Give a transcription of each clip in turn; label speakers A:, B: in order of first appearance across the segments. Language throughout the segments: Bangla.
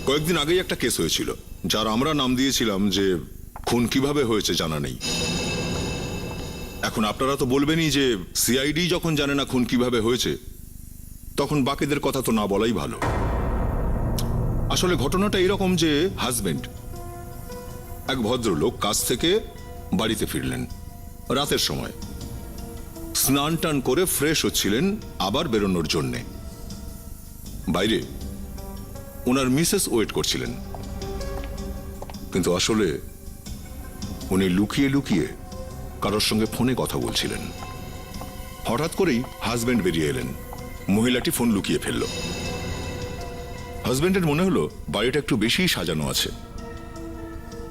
A: কয়েকদিন আগেই একটা কেস হয়েছিল, যার আমরা নাম দিয়েছিলাম যে খুন কিভাবে হয়েছে জানা নেই। এখন আপনারা তো বলবেনই যে সিআইডি যখন জানে না খুন কিভাবে হয়েছে, তখন বাকিদের কথা তো না বলাই ভালো। আসলে ঘটনাটা এরকম যে হাজবেন্ড, এক ভদ্রলোক কাজ থেকে বাড়িতে ফিরলেন রাতের সময়, স্নান টান করে ফ্রেশ হচ্ছিলেন আবার বেরোনোর জন্যে। বাইরে ওনার মিসেস ওয়েট করছিলেন, কিন্তু আসলে উনি লুকিয়ে লুকিয়ে কারোর সঙ্গে ফোনে কথা বলছিলেন। হঠাৎ করেই হাজবেন্ড বেরিয়ে এলেন, মহিলাটি ফোন লুকিয়ে ফেলল। হাজবেন্ডের মনে হলো বাড়িটা একটু বেশি সাজানো আছে।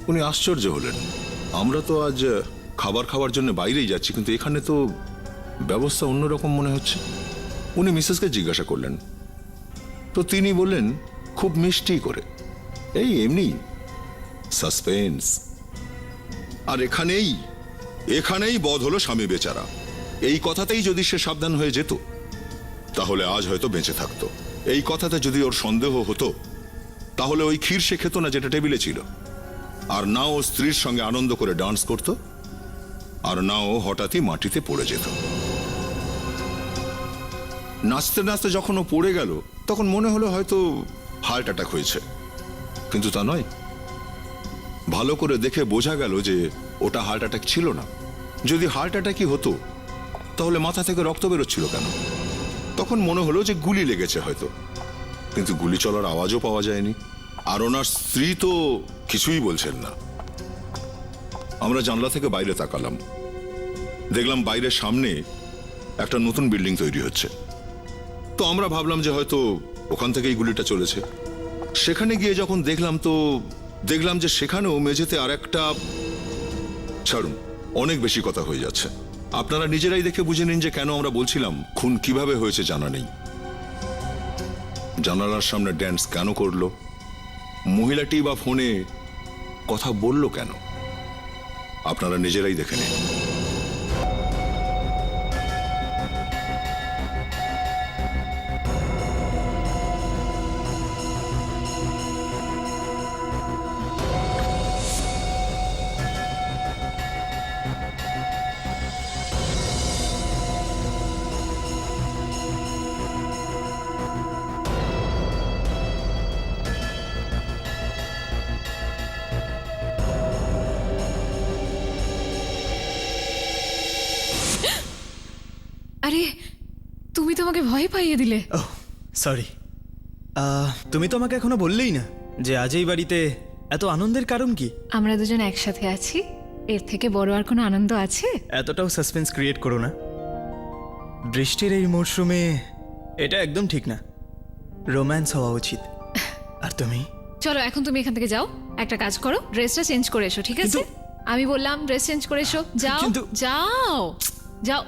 A: উনি আশ্চর্য হলেন, আমরা তো আজ খাবার খাওয়ার জন্য বাইরেই যাচ্ছি, কিন্তু এখানে তো ব্যবস্থা অন্যরকম মনে হচ্ছে। উনি মিসেসকে জিজ্ঞাসা করলেন, তো তিনি বললেন খুব মিষ্টি করে, এই এমনি সাসপেন্স। আর এখানেই বধ হলো স্বামী বেচারা। এই কথাতেই যদি সে সাবধান হয়ে যেত তাহলে আজ হয়তো বেঁচে থাকতো। এই কথাতে যদি ওর সন্দেহ হতো তাহলে ওই ক্ষীর সে খেত না যেটা টেবিলে ছিল, আর না ও স্ত্রীর সঙ্গে আনন্দ করে ডান্স করত, আর না ও হঠাৎই মাটিতে পড়ে যেত। নাচতে নাচতে যখন ও পড়ে গেল তখন মনে হলো হয়তো হার্ট অ্যাটাক হয়েছে, কিন্তু তা নয়। ভালো করে দেখে বোঝা গেল যে ওটা হার্ট অ্যাটাক ছিল না। যদি হার্ট অ্যাটাকই হতো তাহলে মাথা থেকে রক্ত বেরোচ্ছিল কেন? তখন মনে হলো যে গুলি লেগেছে হয়তো, কিন্তু গুলি চলার আওয়াজও পাওয়া যায়নি। আর ওনার স্ত্রী তো কিছুই বলছেন না। আমরা জানলা থেকে বাইরে তাকালাম, দেখলাম বাইরের সামনে একটা নতুন বিল্ডিং তৈরি হচ্ছে। তো আমরা ভাবলাম যে হয়তো ওখান থেকেই গুলিটা চলেছে। সেখানে গিয়ে যখন দেখলাম যে সেখানেও মেঝেতে আর একটা, ছাড়ুন, অনেক বেশি কথা হয়ে যাচ্ছে। আপনারা নিজেরাই দেখে বুঝে নিন যে কেন আমরা বলছিলাম খুন কিভাবে হয়েছে জানা নেই। জানালার সামনে ড্যান্স কেন করলো, মহিলাটি বা ফোনে কথা বলল কেন, আপনারা নিজেরাই দেখে নিন।
B: আরে তুমি তো আমাকে ভয় পাইয়ে দিলে।
C: ওহ সরি, তুমি তো আমাকে এখনো বললেই না যে আজ এই বাড়িতে এত আনন্দের কারণ কি।
B: আমরা দুজন একসাথে আছি, এর থেকে বড় আর কোনো আনন্দ আছে?
C: এতটাও সাসপেন্স ক্রিয়েট করো না। বৃষ্টির এই মরশুমে এটা একদম ঠিক না, রোম্যান্স হওয়া উচিত। আর তুমি
B: চলো এখন তুমি এখান থেকে যাও, একটা কাজ করো, ড্রেসটা চেঞ্জ করে এসো, ঠিক আছে? আমি বললাম ড্রেস চেঞ্জ করে এসো, যাও যাও যাও।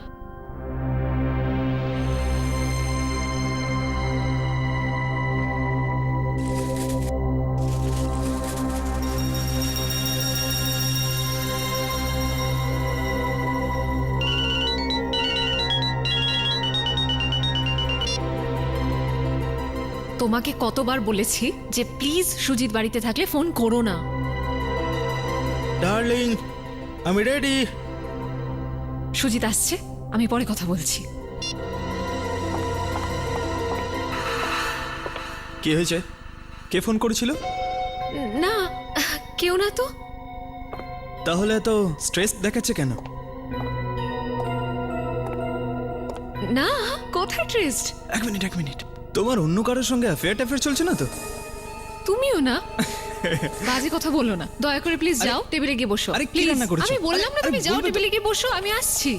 B: তোমাকে কতবার বলেছি যে প্লিজ সুজিত বাড়িতে থাকলে ফোন করো না।
C: ডার্লিং আমি রেডি।
B: সুজিত আসছে, আমি পরে কথা বলছি।
C: কি হয়েছে? কে ফোন করেছিল?
B: না কেউ না তো।
C: তাহলে এত স্ট্রেস দেখাচ্ছে কেন?
B: না কোথায় ট্রেস্ট?
C: এক মিনিট, তোমার অন্য কারোর সঙ্গে অ্যাফেয়ার চলছে না তো?
B: তুমিও না বাজে কথা বলো না, দয়া করে প্লিজ যাও, টেবিলে গিয়ে বসো।
C: আরে কি
B: প্লিজ,
C: রান্না করেছো?
B: আমি বললাম না
C: আরে
B: তুমি যাও,
C: বলবে তো।
B: টেবিলে গিয়ে বসো, আমি আসছি।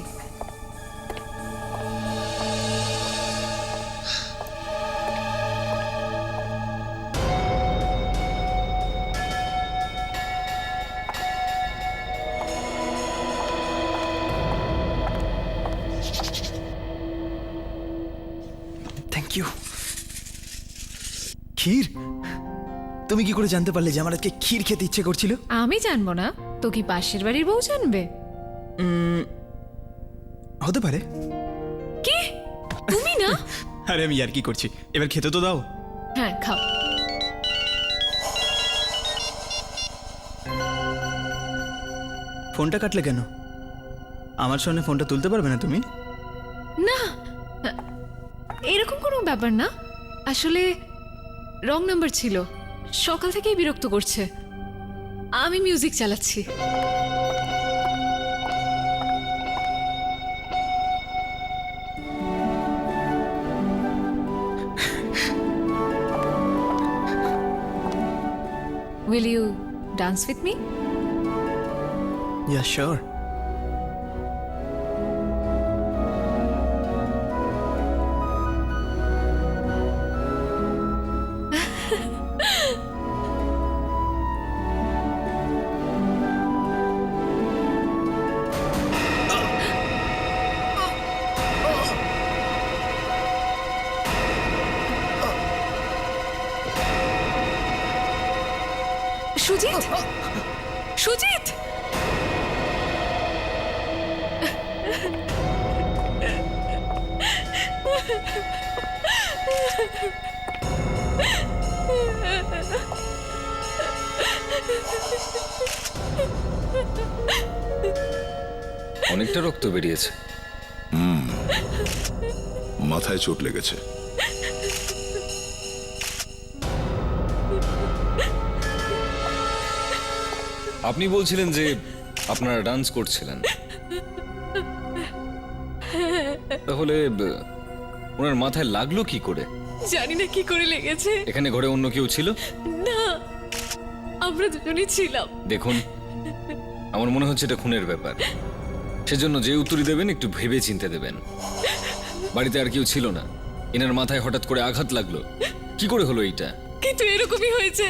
C: Thank you. ক্ষীর? তুমি কি করে জানতে পারলে যে আমার আজকে ক্ষীর খেতে ইচ্ছে করছিল?
B: আমি জানবো না তো কি পাশের বাড়ির বউ জানবে?
C: হতে পারে।
B: কি তুমি না?
C: আরে আমি আর কি করছি, এবার খেতে তো দাও।
B: হ্যাঁ খাও।
C: ফোনটা কাটলে কেন? আমার সামনে ফোনটা তুলতে পারবে না তুমি?
B: না, এরকম কোনো ব্যাপার না। আসলে রং নাম্বার ছিল, সকাল থেকেই বিরক্ত করছে। আমি মিউজিক চালাচ্ছি। Will you dance with me?
C: Yeah, sure.
B: Sujit, Sujit,
D: অনেকটা রক্ত বেরিয়েছে।
A: মাথায় চোট লেগেছে।
D: আপনি বলছিলেন যে আপনারা ডান্স করছিলেন, তাহলে ওনার মাথায় লাগলো কি করে?
B: জানি না কি করে লেগেছে।
D: এখানে ঘরে অন্য কেউ ছিল?
B: না, আমরা দুজনেই ছিলাম।
D: দেখুন, আমার মনে হচ্ছে এটা খুনের ব্যাপার। সেজন্য যে উত্তরই দেবেন একটু ভেবে চিন্তে দেবেন। বাড়িতে আর কেউ ছিল না, এনার মাথায় হঠাৎ করে আঘাত লাগলো, কি করে হলো এইটা?
B: কিন্তু এরকমই হয়েছে,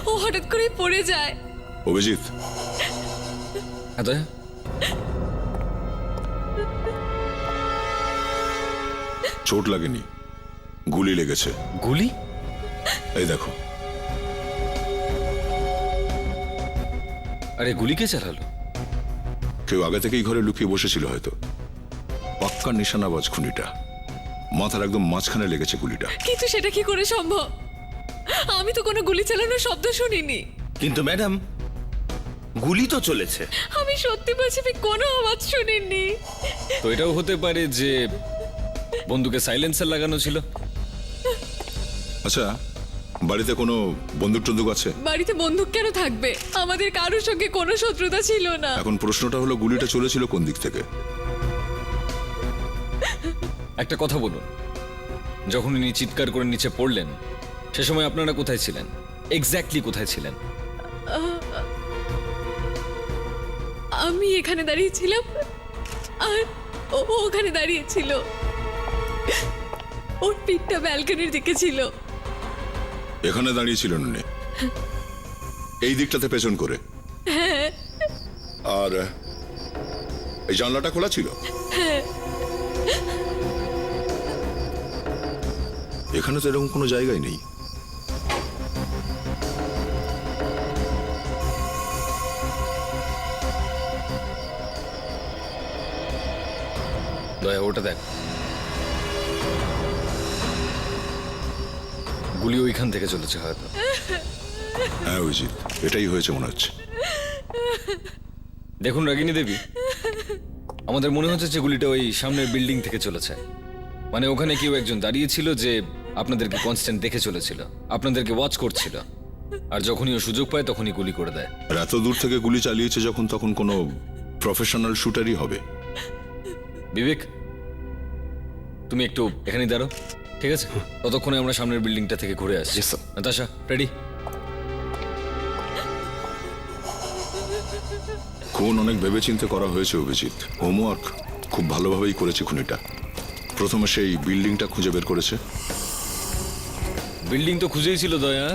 B: ও হঠাৎ করে পড়ে যায়।
A: অভিজিৎ,
D: হ্যাঁ দয়া,
A: চোট লাগেনি, গুলি লেগেছে।
D: গুলি?
A: এই দেখো।
D: আরে গুলি কে চালালো?
A: কেউ আগে থেকেই ঘরে লুকিয়ে বসেছিল হয়তো। পাক্কা নিশানাবাজ খুনিটা। মাথার একদম মাঝখানে লেগেছে গুলিটা।
B: কিন্তু সেটা কি করে সম্ভব? আমি তো কোনো গুলি চালানোর শব্দ শুনিনি।
E: কিন্তু ম্যাডাম, গুলি তো চলেছে।
B: আমি সত্যি বলছি, আমি কোনো আওয়াজ শুনিনি।
D: তো এটাও হতে পারে যে বন্দুকে সাইলেন্সার লাগানো ছিল।
A: আচ্ছা, বাড়িতে কোনো বন্দুক টন্দুক আছে?
B: বাড়িতে বন্দুক কেন থাকবে? আমাদের কারোর সঙ্গে কোনো শত্রুতা ছিল না।
A: এখন প্রশ্নটা হলো, গুলিটা চলেছিল কোন দিক থেকে?
D: একটা কথা বলুন, যখন ইনি চিৎকার করে নিচে পড়লেন সে সময় আপনারা কোথায় ছিলেন? এক্স্যাক্টলি কোথায় ছিলেন?
B: আমি এখানে দাঁড়িয়ে ছিলাম আর ও ওখানে দাঁড়িয়ে ছিল। ওর পিঠটা ব্যালকনির দিকে ছিল।
A: এখানে দাঁড়িয়েছিলেন উনি, এই দিকটাতে পেছন করে। আর এই জানলাটা খোলা ছিল। এখানে তো এরকম কোনো জায়গায় নেই।
D: দয়া, ওটা দেখ। গুলি ওইখান থেকে চলেছে হয়তো।
A: হ্যাঁ অভিজিৎ, এটাই হয়েছে মনে হচ্ছে।
D: দেখুন রাগিনী দেবী, আমাদের মনে হচ্ছে যে গুলিটা ওই সামনের বিল্ডিং থেকে চলেছে। মানে ওখানে কেউ একজন দাঁড়িয়ে ছিল যে আপনাদেরকে কনস্ট্যান্ট দেখে চলেছিল, আপনাদেরকে ওয়াচ করছিল, আর যখনই ও সুযোগ পায় তখনই গুলি করে দেয়।
A: আর এত দূর থেকে গুলি চালিয়েছে যখন, তখন কোনো প্রফেশনাল শুটারই হবে।
D: বিবেক, তুমি একটু এখানেই দাঁড়ো, ঠিক আছে? ততক্ষণে আমরা সামনের বিল্ডিংটা থেকে ঘুরে আসছি। নাতাশা, রেডি?
A: খুন অনেক ভেবেচিন্তে করা হয়েছে অভিজিৎ। হোমওয়ার্ক খুব ভালোভাবেই করেছে খুনিটা। প্রথমে সেই বিল্ডিংটা খুঁজে বের করেছে।
D: বিল্ডিং তো খুঁজেই ছিল দয়া।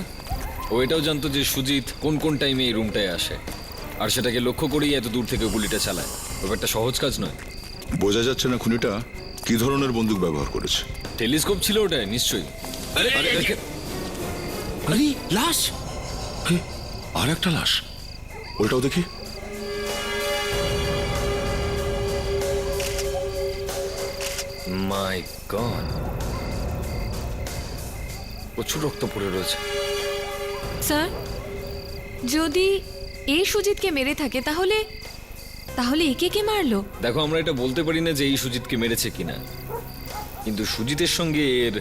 D: ও এটাও জানতো যে সুজিত কোন কোন টাইমে এই রুমটায় আসে, আর সেটাকে লক্ষ্য করেই এত দূর থেকে গুলিটা চালায়। ব্যাপারটা সহজ কাজ নয়।
A: বোঝা যাচ্ছে না খুনিটা কি ধরনের বন্দুক ব্যবহার করেছে।
D: টেলিস্কোপ ছিল ওটায় নিশ্চয়ই।
E: আরে লাশ!
A: আর একটা লাশ, ওইটাও দেখি।
D: মাই গড, প্রচুর রক্ত পড়ে রয়েছে।
F: স্যার, যদি এই সুজিতকে মেরে থাকে তাহলে
B: তাহলে একে কে মারলো?
D: দেখো, আমরা এটা বলতে পারি না যে এই সুজিতকে মেরেছে কিনা, কিন্তু সুজিতের সঙ্গে এর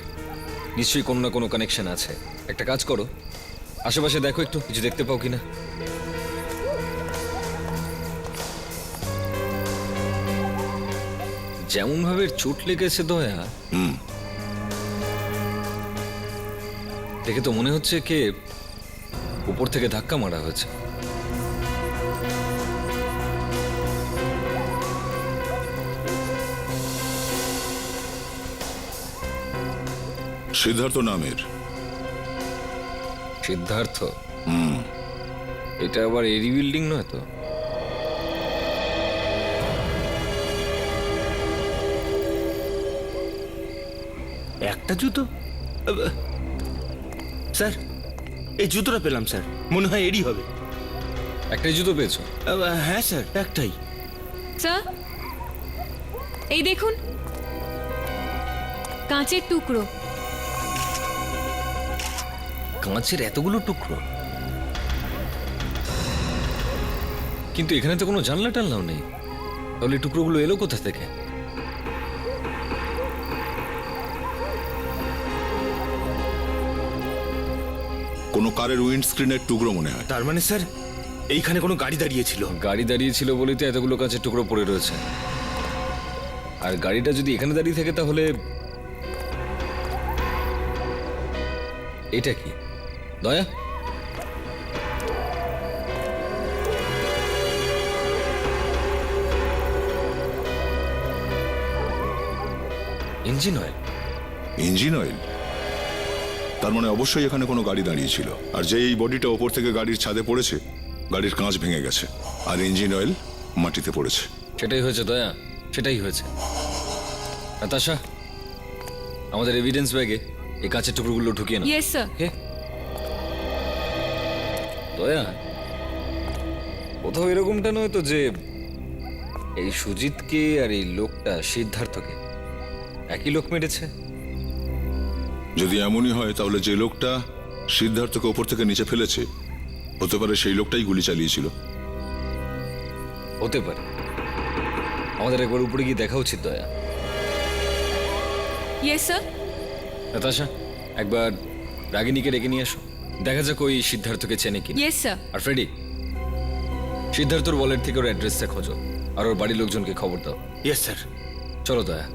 D: নিশ্চয়ই কোনো না কোনো কানেকশন আছে। একটা কাজ করো, আশেপাশে দেখো একটু, কিছু দেখতে পাও কিনা। যেমন ভাবে চোট লেগেছে দয়া, দেখে তো মনে হচ্ছে কে উপর থেকে ধাক্কা মারা হয়েছে।
A: সিদ্ধার্থ নামের।
D: সিদ্ধার্থ? এটা আবার এরি বিল্ডিং নয় তো?
E: একটা জুতো? স্যার, এই জুতোটা পেলাম স্যার, মনে হয় এরই হবে।
D: একটাই জুতো পেয়েছো?
E: হ্যাঁ স্যার, একটাই।
B: স্যার, এই দেখুন, কাঁচের টুকরো।
D: কাঁচের এতগুলো টুকরো? কিন্তু এখানে তো কোনো জানলা টানলাও নেই, তাহলে টুকরোগুলো এলো কোথা থেকে?
A: কোনো কারের উইন্ডস্ক্রিনের টুকরো মনে হয়।
E: তার মানে স্যার এইখানে কোনো গাড়ি দাঁড়িয়েছিল।
D: গাড়ি দাঁড়িয়েছিল বলেই তো এতগুলো কাঁচের টুকরো পড়ে রয়েছে। আর গাড়িটা যদি এখানে দাঁড়িয়ে থাকে তাহলে এটা কি দয়া? Engine oil?
A: Engine oil? তার মানে অবশ্যই এখানে কোনো গাড়ি দাঁড়িয়েছিল, আর যে এই বডিটা ওপর থেকে গাড়ির ছাদে পড়েছে, গাড়ির কাঁচ ভেঙে গেছে, আর ইঞ্জিন অয়েল মাটিতে পড়েছে।
D: সেটাই হয়েছে দয়া, সেটাই হয়েছে। নাতাশা, আমাদের এভিডেন্স ব্যাগে এই কাঁচের টুকরোগুলো ঢুকিয়ে না।
B: Yes sir.
D: কে? দয়া, কোথাও এরকমটা নয় তো যে এই সুজিতকে আর এই লোকটা সিদ্ধার্থকে একই লোক মেরেছে?
A: যদি এমনই হয় তাহলে যে লোকটা সিদ্ধার্থকে ওপর থেকে নিচে ফেলেছে, হতে পারে সেই লোকটাই গুলি চালিয়েছিল।
D: হতে পারে। আমাদের একবার উপরে গিয়ে দেখা উচিত দয়া।
B: Yes sir.
D: নাতাশা, একবার রাগিনীকে ডেকে নিয়ে আসো, দেখা যাক ওই সিদ্ধার্থকে চেনে কিনা।
B: Yes sir.
D: আর ফ্রেডি, সিদ্ধার্থর ওয়ালেট থেকে ওর অ্যাড্রেসটা খোঁজো, আর ওর বাড়ির লোকজনকে খবর দাও।
E: Yes sir.
D: চলো দয়া।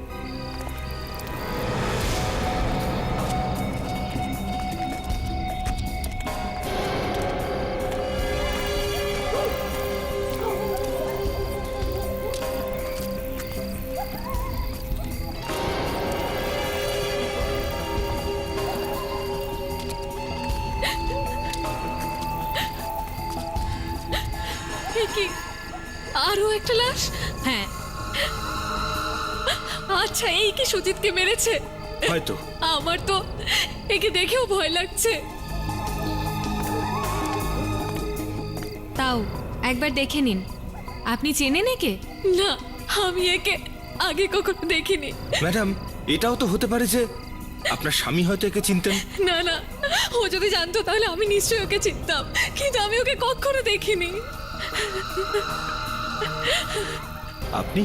B: এ কি, আরো একটা লাশ? হ্যাঁ। আচ্ছা, এই কি সুজিতকে মেরেছে?
E: হয়তো।
B: আমার তো একে দেখেও ভয় লাগছে। তাও একবার দেখে নিন, আপনি চেনেন একে? না, আমি একে আগে কখনো দেখিনি।
E: ম্যাডাম, এটাও তো হতে পারে যে আপনার স্বামী হয়তো একে চিনতেন।
B: না না, ও যদি জানতো তাহলে আমি নিশ্চয়ই ওকে চিনতাম, কিন্তু আমি ওকে কখনো দেখিনি।
E: আপনি?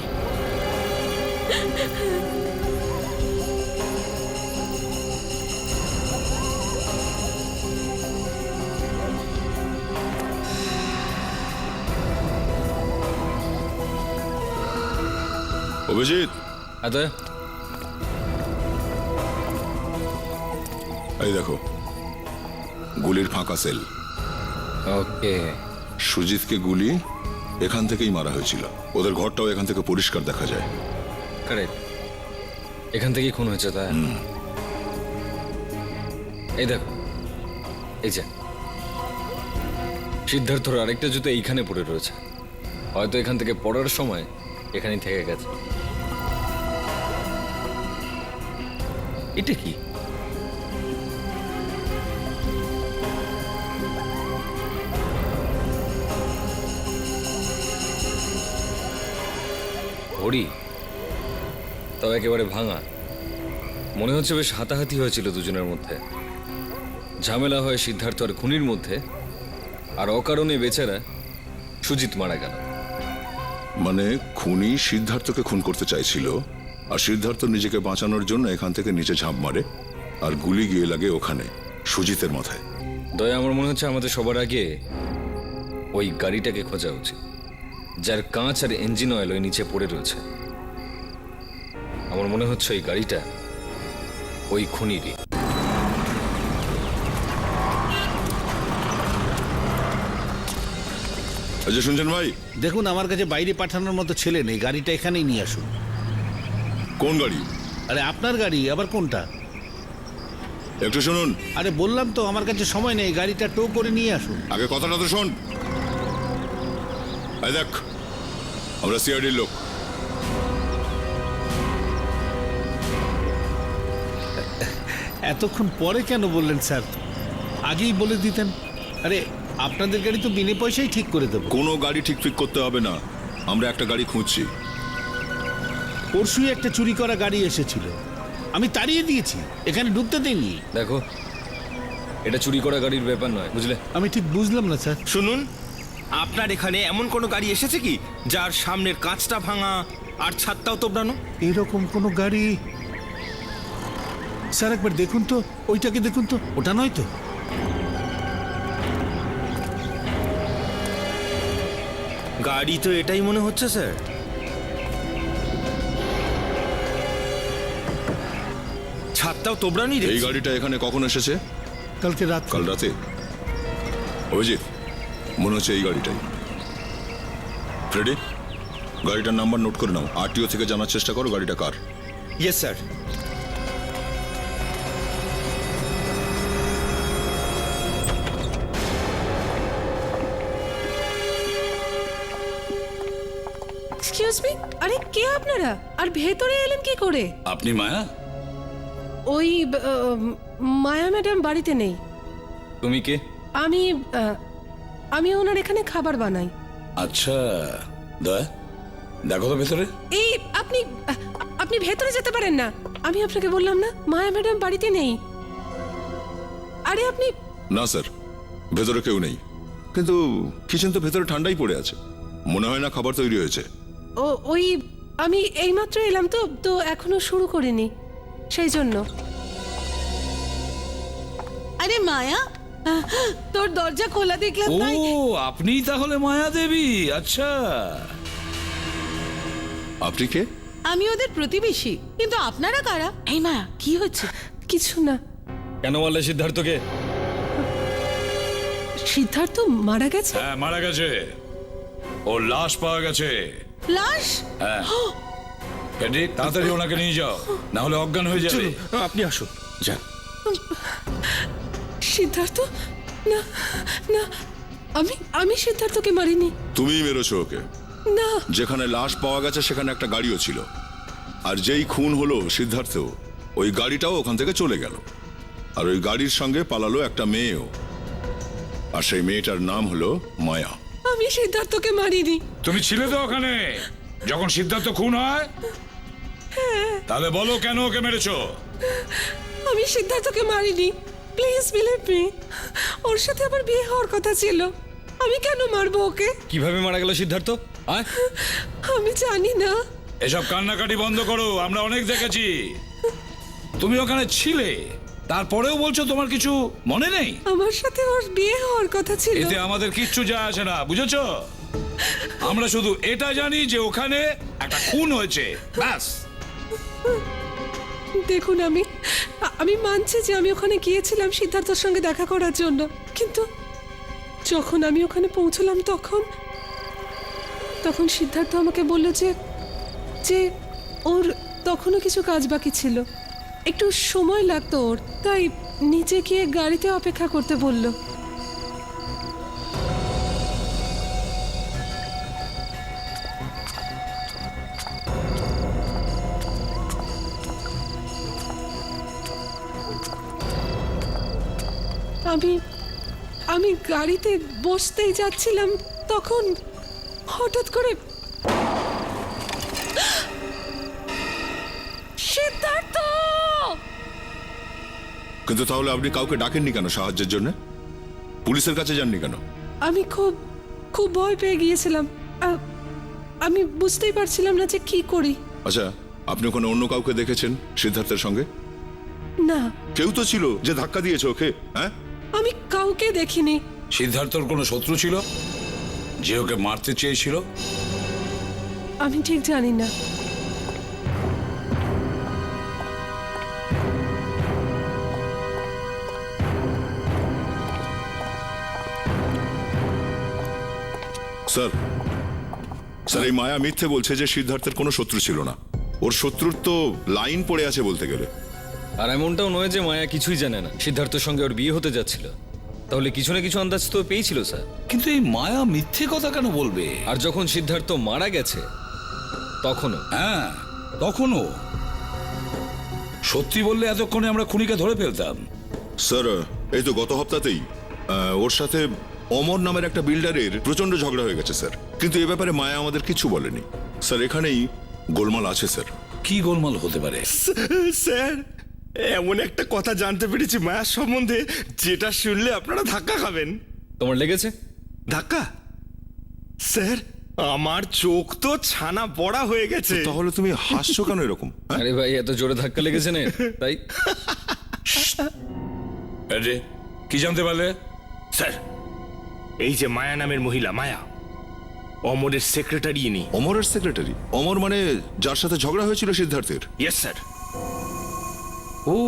A: অভিজিৎ,
D: হ্যাঁ দয়া।
A: এই দেখো, গুলির ফাঁকা সেল।
D: ওকে।
A: সুজিতকে গুলি এখান থেকেই মারা হয়েছিল। ওদের ঘরটাও এখান থেকে পরিষ্কার দেখা যায়।
D: কারেক্ট, এখান থেকেই খুন হয়েছে দয়া। এই দেখো, এই যে সিদ্ধার্থর আরেকটা জুতো এইখানে পড়ে রয়েছে, হয়তো এখান থেকে পড়ার সময় এখানেই থেকে গেছে। এটা কি? ঘড়ি, তাও একেবারে ভাঙা। মনে হচ্ছে বেশ হাতাহাতি হয়েছিল দুজনের মধ্যে। ঝামেলা হয় সিদ্ধার্থ আর খুনির মধ্যে, আর অকারণে বেচারা সুজিত মারা গেল।
A: মানে খুনি সিদ্ধার্থকে খুন করতে চাইছিল, আর সিদ্ধার্থ নিজেকে বাঁচানোর জন্য এখান থেকে নিচে ঝাঁপ মারে, আর গুলি গিয়ে লাগে ওখানে সুজিতের মাথায়।
D: দয়া, আমার মনে হচ্ছে আমাদের সবার আগে ওই গাড়িটাকে খোঁজা উচিত, যার কাঁচ আর ইঞ্জিন অয়েল ওই নিচে পড়ে রয়েছে। আমার মনে হচ্ছে ওই গাড়িটা ওই খুনিরই।
A: আচ্ছা শুনছেন ভাই,
F: দেখুন, আমার কাছে বাইরে পাঠানোর মতো ছেলে নেই, গাড়িটা এখানেই নিয়ে আসুন।
A: কোন গাড়ি?
F: আরে আপনার গাড়ি আবার কোনটা?
A: একটু শুনুন,
F: আরে বললাম তো আমার কাছে সময় নেই, গাড়িটা টো করে নিয়ে আসুন।
A: আগে কথাটা তো শোন। এই দেখ, আমরা সিআইডির লোক।
F: এতক্ষণ পরে কেন বললেন স্যার? আগেই বলে দিতেন। আরে আপনাদের গাড়ি তো বিনা পয়সায় ঠিক করে দেবো।
A: কোনো গাড়ি ঠিক ফিক করতে হবে না, আমরা একটা গাড়ি খুঁজছি।
F: পরশুই একটা চুরি করা গাড়ি এসেছিল, আমি তাড়িয়ে দিয়েছি, এখানে ঢুকতে দেইনি।
D: দেখো, এটা চুরি করা গাড়ির ব্যাপার নয়, বুঝলে?
F: আমি ঠিক বুঝলাম না স্যার।
E: শুনুন, আপনার এখানে এমন কোনো গাড়ি এসেছে কি যার সামনের কাঁচটা ভাঙা আর ছাদটাও তোবড়ানো?
F: এরকম কোনো গাড়ি স্যার একবার দেখুন তো, ওইটাকে দেখুন তো, ওটা নয় তো?
E: গাড়ি তো এটাই মনে হচ্ছে স্যার। ছাদটাও তোবড়ানি
A: এই
E: দেখছি।
A: গাড়িটা এখানে কখন এসেছে?
F: কালকে রাত।
A: কাল রাতে। অভিজিৎ, মনে হচ্ছে এই গাড়িটাই। ফ্রেডি, গাড়িটার নাম্বার নোট করে নাও, আরটিও থেকে জানার চেষ্টা করো গাড়িটা কার।
E: Yes sir.
G: এক্সকিউজ মি, আরে কে আপনারা আর ভেতরে এলেন কি করে?
H: আপনি মায়া?
G: ওই মায়া ম্যাডাম বাড়িতে নেই।
D: তুমি কে?
G: আমি আমি ওনার এখানে খাবার বানাই।
H: আচ্ছা, দয়া দেখো তো ভেতরে।
G: এই আপনি আপনি ভেতরে যেতে পারেন না, আমি আপনাকে বললাম না মায়া ম্যাডাম বাড়িতে নেই। আরে আপনি
A: না স্যার, ভেতরে কেউ নেই, কিন্তু কিচেন তো ভেতরে ঠান্ডাই পড়ে আছে, মনে হয় না খাবার তৈরি হয়েছে।
G: ওই আমি এইমাত্র এলাম তো তো এখনো শুরু করিনি, সেই জন্য। আরে মায়া, তোর দরজা খোলা দেখলাম
H: ও,
G: তাই।
H: আপনিই তাহলে মায়া দেবী। আচ্ছা,
A: আপনি কে?
G: আমি ওদের প্রতিবেশী, কিন্তু আপনারা কারা? এই মায়া, কি হচ্ছে? কিছু না।
D: কেন বললে সিদ্ধার্থকে?
G: সিদ্ধার্থ মারা গেছে?
H: হ্যাঁ মারা গেছে, ওর লাশ পাওয়া গেছে।
G: লাশ?
H: হ্যাঁ, ফ্রেডি তাড়াতাড়ি ওনাকে নিয়ে যাও, না হলে অজ্ঞান হয়ে যাবে।
E: আপনি আসুন।
H: যান।
G: সিদ্ধার্থ? না না, আমি সিদ্ধার্থকে মারিনি।
A: তুমিই মেরেছো ওকে।
G: না।
A: যেখানে লাশ পাওয়া গেছে সেখানে একটা গাড়িও ছিল, আর যেই খুন হলো সিদ্ধার্থ, ওই গাড়িটাও ওখান থেকে চলে গেল, আর ওই গাড়ির সঙ্গে পালালো একটা মেয়েও, আর সেই মেয়েটার নাম হলো মায়া।
G: আমি সিদ্ধার্থকে মারিনি।
H: তুমি ছিলে তো ওখানে যখন সিদ্ধার্থ খুন হয়? তাহলে বলো কেন ওকে মেরেছো?
G: আমি সিদ্ধার্থকে মারিনি, প্লিজ বিলিভ মি। ওর সাথে আমার বিয়ে হওয়ার কথা ছিল, আমি কেন মারবো ওকে?
D: কিভাবে মারা গেল সিদ্ধার্থ? আয়,
G: আমি জানি না।
H: এসব কান্নাকাটি বন্ধ করো, আমরা অনেক দেখেছি। তুমি ওখানে ছিলে, তারপরেও বলছো তোমার কিছু মনে নেই?
G: আমার সাথে ওর বিয়ে হওয়ার কথা ছিল।
H: এতে আমাদের কিচ্ছু যায় আসে না, বুঝেছো? আমরা শুধু এটা জানি যে ওখানে একটা খুন হয়েছে, ব্যাস।
G: দেখুন, আমি মানছি যে আমি ওখানে গিয়েছিলাম সিদ্ধার্থর সঙ্গে দেখা করার জন্য, কিন্তু যখন আমি ওখানে পৌঁছলাম তখন সিদ্ধার্থ আমাকে বলল যে ওর তখনও কিছু কাজ বাকি ছিল, একটু সময় লাগতো ওর, তাই নিচে গিয়ে গাড়িতে অপেক্ষা করতে বলল। আমি গাড়িতে বসতেই যাচ্ছিলাম, তখন হঠাৎ করে সিদ্ধার্থ!
A: কিন্তু তাহলে আপনি কাউকে ডাকেননি কেন সাহায্যের জন্য? পুলিশের কাছে যাননি কেন?
G: আমি খুব ভয় পেয়ে গিয়েছিলাম। আমি বুঝতেই পারছিলাম না যে কি করি।
A: আচ্ছা, আপনি ওখানে অন্য কাউকে দেখেছেন সিদ্ধার্থের সঙ্গে?
G: না,
A: কেউ তো ছিল যে ধাক্কা দিয়েছে ওকে, হ্যাঁ?
G: আমি কাউকে দেখিনি।
H: সিদ্ধার্থর কোনো শত্রু ছিল যে ওকে মারতে চেয়েছিল?
G: আমি ঠিক জানি না।
A: স্যার, স্যার এই মায়া মিথ্যে বলছে যে সিদ্ধার্থের কোনো শত্রু ছিল না। ওর শত্রুর তো লাইন পড়ে আছে বলতে গেলে।
D: আর এমনটাও নয় যে মায়া কিছুই জানে না সিদ্ধার্থের সঙ্গে ওর বিয়ে হতে যাচ্ছিল। তাহলে কিছু না কিছু আন্দাজ তো পেয়েছিল স্যার।
H: কিন্তু এই মায়া মিথ্যে কথা কেন বলবে?
D: আর যখন সিদ্ধার্থ মারা গেছে তখনও।
H: হ্যাঁ, তখনও সত্যি বললে এতক্ষণে আমরা খুনিকে ধরে ফেলতাম।
A: স্যার, এই তো গত সপ্তাহতেই ওর সাথে অমর নামের একটা বিল্ডারের প্রচন্ড ঝগড়া হয়ে গেছে স্যার। কিন্তু এ ব্যাপারে মায়া আমাদের কিছু বলেনি স্যার। এখানেই গোলমাল আছে স্যার।
H: কি গোলমাল হতে পারে?
E: স্যার, এমন একটা কথা জানতে পেরেছি মায়ার সম্বন্ধে যেটা শুনলে আপনারা ধাক্কা খাবেন।
D: তোমার লেগেছে?
E: ধাক্কা? স্যার, আমার চোখ তো ছানা বড়া হয়ে গেছে।
A: তাহলে তুমি হাসছো কেন এরকম, হ্যাঁ?
D: আরে ভাই, এত জোরে ধাক্কা লেগেছে না তাই।
H: আরে কি জানতে পারলে?
E: স্যার, এই যে মায়া নামের মহিলা, মায়া অমরের সেক্রেটারি ইনি।
A: অমরের সেক্রেটারি? অমর মানে যার সাথে ঝগড়া হয়েছিল সিদ্ধার্থের?
E: Yes sir.
H: ও,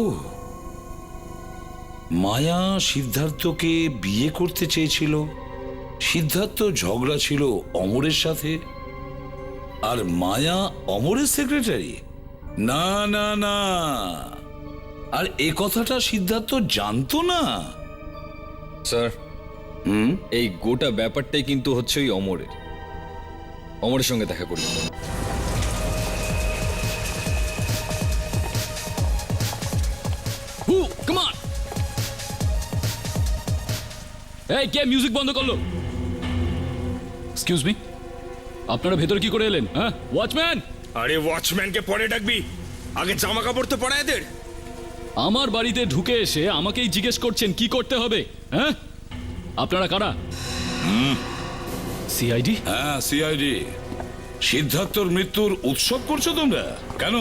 H: মায়া সিদ্ধার্থকে বিয়ে করতে চেয়েছিল, সিদ্ধার্থ ঝগড়া ছিল অমরের সাথে, আর মায়া অমরের সেক্রেটারি? না না না, আর এ কথাটা সিদ্ধার্থ জানতো না।
D: স্যার, এই গোটা ব্যাপারটাই কিন্তু হচ্ছে ওই অমরের। অমরের সঙ্গে দেখা করি।
I: Come on! এই কে মিউজিক বন্ধ করলো? এক্সকিউজ মি, আপনারা ভেতরে কি করে এলেন? হ্যাঁ, ওয়াচম্যান!
E: আরে ওয়াচম্যানকে পরে ডাকবি, আগে জামা কাপড় তো পরা এদের।
I: আমার বাড়িতে ঢুকে এসে আমাকেই জিজ্ঞেস করছেন কি করতে হবে? হ্যাঁ, আপনারা কারা? সিআইডি?
H: হ্যাঁ, সিআইডি। সিদ্ধার্থর মৃত্যুর উৎসব করছো তোমরা কেন?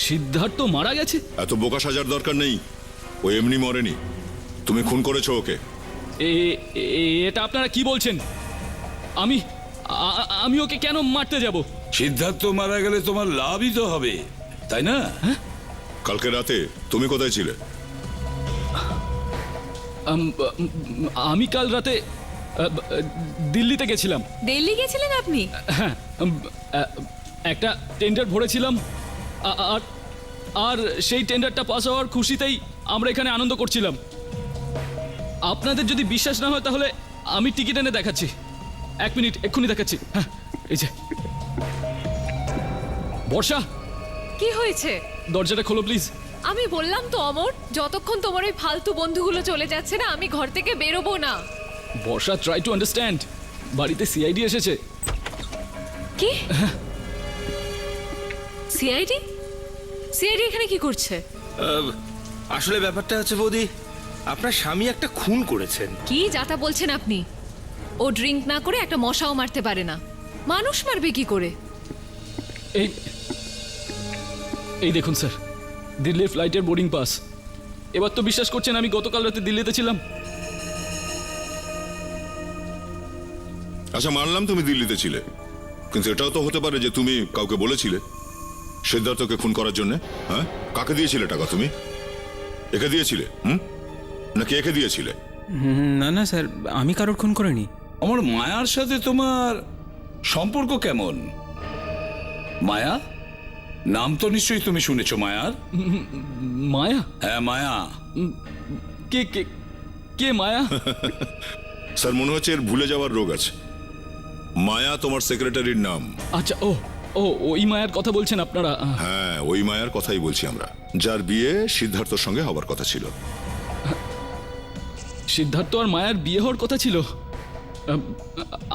I: সিদ্ধার্থ মারা গেছে?
A: এত বোকা সাজার দরকার নেই। ও এমনি মরেনি, তুমি খুন করেছো ওকে।
I: এটা আপনারা কি বলছেন? আমি আমি ওকে কেন মারতে যাব?
H: সিদ্ধার্থ মারা গেলে তোমার লাভই তো হবে, তাই না?
A: কালকে রাতে তুমি কোথায় ছিলে?
I: আমি কাল রাতে দিল্লিতে গেছিলাম।
B: দিল্লি গেছিলেন আপনি?
I: হ্যাঁ, একটা টেন্ডার ভরেছিলাম, আর আর সেই টেন্ডারটা পাস হওয়ার খুশিতেই আমরা এখানে আনন্দ করছিলাম। আপনাদের যদি বিশ্বাস না হয় তাহলে আমি টিকিট এনে দেখাচ্ছি। 1 মিনিট, এক্ষুনি দেখাচ্ছি। হ্যাঁ, এই যে। বর্ষা,
B: কি হয়েছে?
I: দরজাটা খোলো প্লিজ।
B: আমি বললাম তো অমর, যতক্ষণ তোমার ওই ফালতু বন্ধুগুলো চলে যাচ্ছে না আমি ঘর থেকে বেরোবো না।
I: বর্ষা, ট্রাই টু আন্ডারস্ট্যান্ড। বাড়িতে সিআইডি এসেছে।
B: কি? সিআইডি? সিআইডি এখানে কি করছে?
E: আসলে ব্যাপারটা হচ্ছে বৌদি, আপনার স্বামী একটা খুন করেছেন।
B: কি যাতা বলছেন আপনি? ও ড্রিঙ্ক না করে একটা মশাও মারতে পারে না, মানুষ মারবে কি করে?
I: এই এই দেখুন স্যার, দিল্লির ফ্লাইটের বোর্ডিং পাস। এবার তো বিশ্বাস করছেন আমি গতকাল রাতে দিল্লিতে ছিলাম।
A: আচ্ছা, মানলাম তুমি দিল্লিতে ছিলে, কিন্তু এটাও তো হতে পারে যে তুমি কাউকে বলেছিলে সিদ্ধার্থকে খুন করার জন্য। হ্যাঁ, কাকে দিয়েছিলে টাকা তুমি? একে দিয়েছিলে নাকি একে দিয়েছিলে?
C: না না স্যার, আমি কারোর খুন করিনি।
H: আমার মায়ার সাথে তোমার সম্পর্ক কেমন? মায়া নাম তো নিশ্চয়ই তুমি শুনেছো মায়ার।
I: মায়া?
H: হ্যাঁ, মায়া।
I: কে কে কে মায়া?
A: স্যার, মনে হচ্ছে এর ভুলে যাওয়ার রোগ আছে। মায়া তোমার সেক্রেটারির নাম।
I: আচ্ছা, ও ও ওই মায়ার কথা বলছেন আপনারা?
A: হ্যাঁ, ওই মায়ার কথাই বলছি আমরা, যার বিয়ে সিদ্ধার্থর সঙ্গে হবার কথা ছিল।
I: সিদ্ধার্থ আর মায়ার বিয়ে হওয়ার কথা ছিল?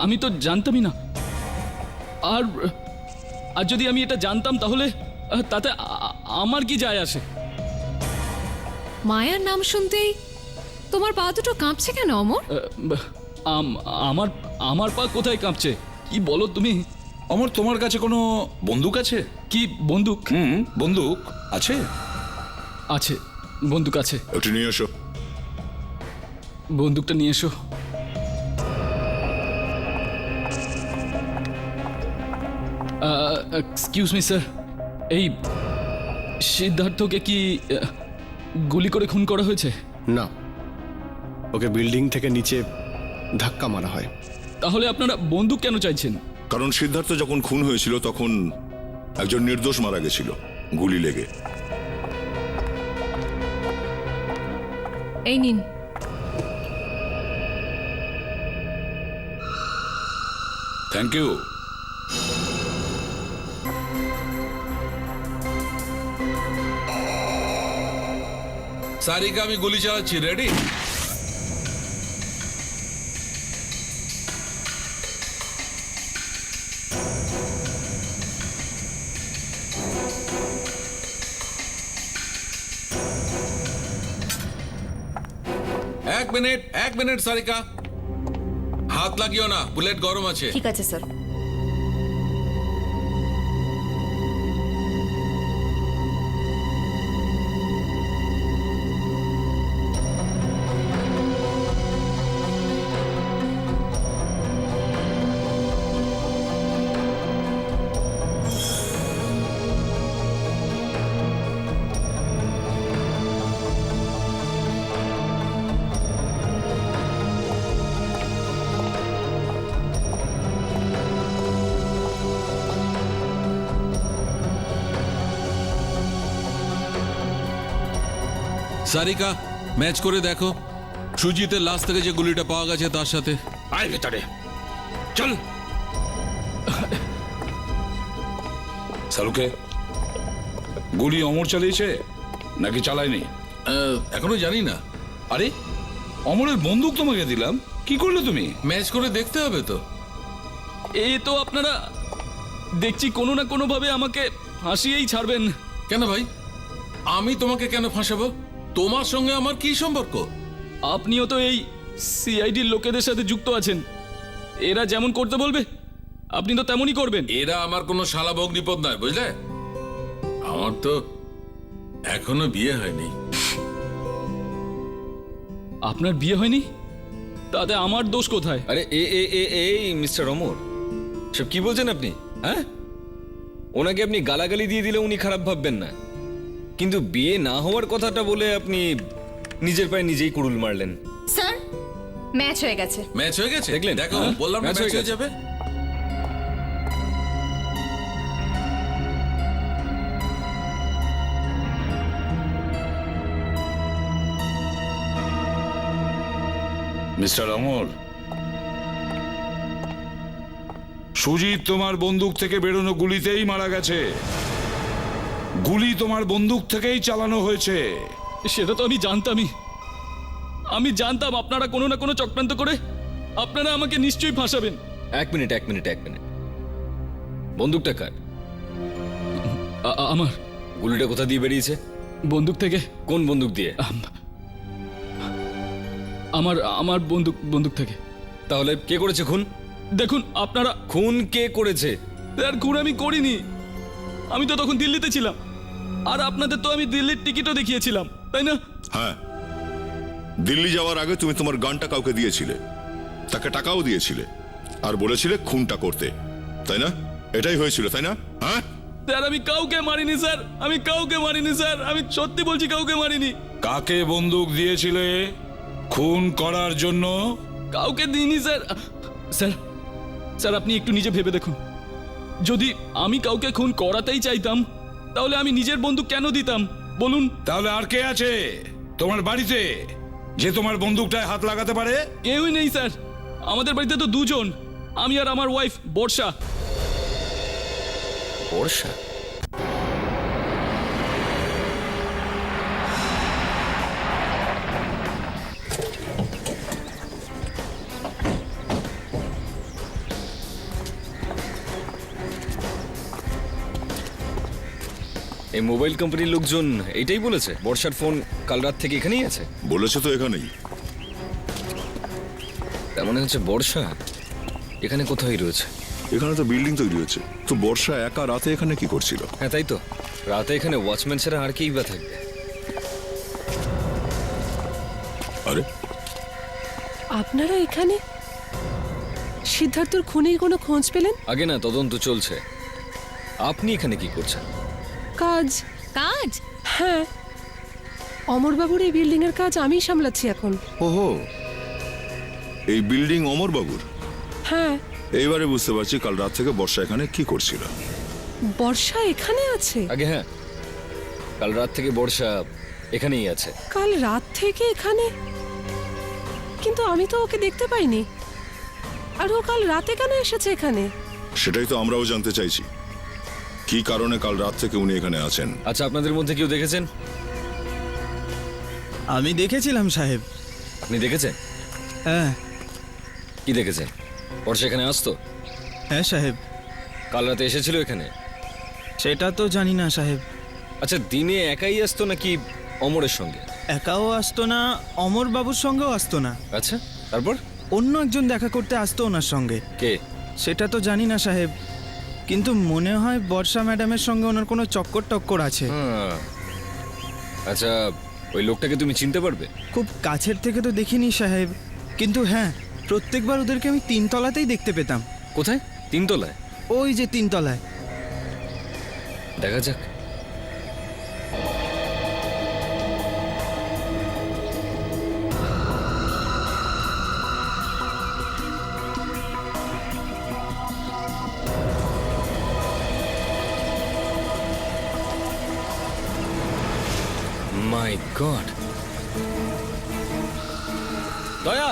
I: আমি তো জানতামই না। আর আর যদি আমি এটা জানতাম তাহলে তাতে আমার কি যায় আসে?
B: মায়ার নাম শুনতেই তোমার পা দুটো কাঁপছে কেন অমর?
I: আমার আমার পা কোথায় কাঁপছে? কি বলো তুমি?
H: অমর, তোমার কাছে কোনো বন্দুক আছে?
I: কি বন্দুক?
H: বন্দুক আছে?
I: আছে, বন্দুক আছে।
A: একটু নিয়ে এসো।
I: বন্দুকটা নিয়ে এসো। এক্সকিউজ মি স্যার, এই সিদ্ধার্থকে কি গুলি করে খুন করা হয়েছে?
J: না, ওকে বিল্ডিং থেকে নিচে ধাক্কা মারা হয়।
I: তাহলে আপনারা বন্দুক কেন চাইছেন?
A: কারণ সিদ্ধার্থ যখন খুন হয়েছিল তখন একজন নির্দোষ মারা গেছিল গুলি লেগে।
B: এই নিন।
H: Thank you.
K: সারিকা, আমি গুলি চালাচ্ছি, রেডি? এক মিনিট সারিকা, হাত লাগিও না, বুলেট গরম আছে।
L: ঠিক আছে স্যার।
K: সারিকা, ম্যাচ করে দেখো সুজিতের লাশ থেকে যে গুলিটা পাওয়া গেছে তার সাথে।
H: আয় ভেতরে চল। সালুকে, গুলি অমর চালিয়েছে নাকি চালায়নি?
K: এখনো জানি না।
H: আরে, অমরের বন্দুক তোমাকে দিলাম, কি করলে তুমি?
K: ম্যাচ করে দেখতে হবে তো।
I: এ তো আপনারা দেখছি কোনো না কোনো ভাবে আমাকে ফাঁসিয়েই ছাড়বেন।
K: কেন ভাই, আমি তোমাকে কেন ফাঁসাবো? তোমার সঙ্গে আমার কি সম্পর্ক?
I: আপনিও তো এই সিআইডির লোকেদের সাথে যুক্ত আছেন। এরা যেমন করতে বলবে আপনি তো তেমনই করবেন।
K: এরা আমার কোনো শালা ভগ্নিপদ নয়, বুঝলে? আমার তো এখনো বিয়ে হয়নি।
I: আপনার বিয়ে হয়নি? তাতে আমার দোষ কোথায়?
D: আরে এই মিস্টার অমর, সব কি বলছেন আপনি? হ্যাঁ, ওনাকে আপনি গালাগালি দিয়ে দিলে উনি খারাপ ভাববেন না, কিন্তু বিয়ে না হওয়ার কথাটা বলে আপনি নিজের পায়ে নিজেই কুড়ুল মারলেন।
L: স্যার, ম্যাচ হয়ে গেছে।
K: ম্যাচ হয়ে গেছে,
D: দেখলেন?
K: দেখো,
D: হ্যাঁ?
K: বললাম
D: ম্যাচ
K: ম্যাচ
D: হয়ে
K: হয়ে
D: গেছে।
K: যাবে।
H: মিস্টার অমর, সুজিত তোমার বন্দুক থেকে বেরোনো গুলিতেই মারা গেছে। গুলি তোমার বন্দুক থেকেই চালানো হয়েছে।
I: সেটা তো আমি জানতামই। আমি জানতাম আপনারা কোনো না কোনো চক্রান্ত করে আপনারা আমাকে নিশ্চয়ই ফাঁসাবেন।
D: এক মিনিট, বন্দুকটা কার?
I: আমার।
D: গুলিটা কোথা দিয়ে বেরিয়েছে?
I: বন্দুক থেকে।
D: কোন বন্দুক দিয়ে?
I: আমার বন্দুক থেকে।
D: তাহলে কে করেছে খুন?
I: দেখুন আপনারা।
D: খুন কে করেছে?
I: স্যার, খুন আমি করিনি। আমি তো তখন দিল্লিতে ছিলাম, আর আপনাদের তো আমি দিল্লির টিকিটও দেখিয়েছিলাম, তাই না?
A: হ্যাঁ, দিল্লি যাওয়ার আগে তুমি তোমার গানটা কাউকে দিয়েছিলে, তাকে টাকাও দিয়েছিলে, আর বলেছিলে খুনটা করতে, তাই না? এটাই হয়েছিল, তাই না? হ্যাঁ
I: স্যার, আমি কাউকে মারিনি স্যার, আমি কাউকে মারিনি স্যার, আমি সত্যি বলছি কাউকে মারিনি।
H: কাকে বন্দুক দিয়েছিলে খুন করার জন্য?
I: কাউকে দিইনি স্যার। স্যার স্যার আপনি একটু নিজে ভেবে দেখুন, যদি আমি কাউকে খুন করাতেই চাইতাম তাহলে আমি নিজের বন্দুক কেন দিতাম বলুন?
H: তাহলে আর কে আছে তোমার বাড়িতে যে তোমার বন্দুকটায় হাত লাগাতে পারে?
I: কেউই নেই স্যার, আমাদের বাড়িতে তো দুজন, আমি আর আমার ওয়াইফ বর্ষা।
D: বর্ষা? এই মোবাইল কোম্পানির লোকজন এটাই বলেছে বর্ষার ফোন কাল রাত থেকে এখানেই আছে।
A: বলেছে তো এখানেই।
D: তার মনে হচ্ছে বর্ষা এখানে কোথায় রয়েছে।
A: এখানে তো বিল্ডিং তৈরি হচ্ছে, তো বর্ষা একা রাতে এখানে কি করছিল?
D: হ্যাঁ তাই তো, রাতে এখানে ওয়াচম্যান ছাড়া আর কেই বা থাকবে?
A: আরে
G: আপনারা এখানে সিদ্ধার্থর খুনির কোনো খোঁজ পেলেন?
D: আগে না, তদন্ত চলছে। আপনি এখানে কি করছেন?
G: কাজ।
L: কাজ?
G: হ্যাঁ, অমরবাবুর এই বিল্ডিং এর কাজ আমি সামলাচ্ছি এখন।
A: ওহো, এই বিল্ডিং অমর বাবুর?
G: হ্যাঁ।
A: এইবারে বুঝতে পারছি কাল রাত থেকে বর্ষা এখানে কি করছিল।
G: বর্ষা এখানে আছে?
D: আগে হ্যাঁ, কাল রাত থেকে বর্ষা এখানেই আছে।
G: কাল রাত থেকে এখানে? কিন্তু আমি তো ওকে দেখতে পাইনি। আর ও কাল রাতে কেন এসেছে এখানে?
A: সেটাই তো আমরাও জানতে চাইছি, কি কারণে কাল রাত থেকে উনি এখানে আছেন।
D: আচ্ছা, আপনাদের মধ্যে কেউ দেখেছেন?
C: আমি দেখেছিলাম সাহেব।
D: আপনি দেখেছেন?
C: হ্যাঁ।
D: কি দেখেছেন? বর্ষা এখানে আসতো?
C: হ্যাঁ সাহেব।
D: কাল রাতে এসেছিল এখানে?
C: সেটা তো জানি না সাহেব।
D: আচ্ছা, দিনে একাই আসতো নাকি অমরের সঙ্গে?
C: একাও আসতো না, অমর বাবুর সঙ্গেও আসতো না।
D: আচ্ছা, তারপর?
C: অন্য একজন দেখা করতে আসতো ওনার সঙ্গে।
D: কে?
C: সেটা তো জানি না সাহেব, কিন্তু মনে হয় বর্ষা ম্যাডামের সঙ্গে ওনার কোনো চক্কর টক্কর আছে।
D: আচ্ছা, ওই লোকটাকে তুমি চিনতে পারবে?
C: খুব কাছের থেকে তো দেখিনি সাহেব, কিন্তু হ্যাঁ, প্রত্যেকবার ওদেরকে আমি 3 তলাতেই দেখতে পেতাম।
D: কোথায়? 3 তলায়?
C: ওই যে 3 তলায়।
D: দেখা যাক। মাই গড! দয়া,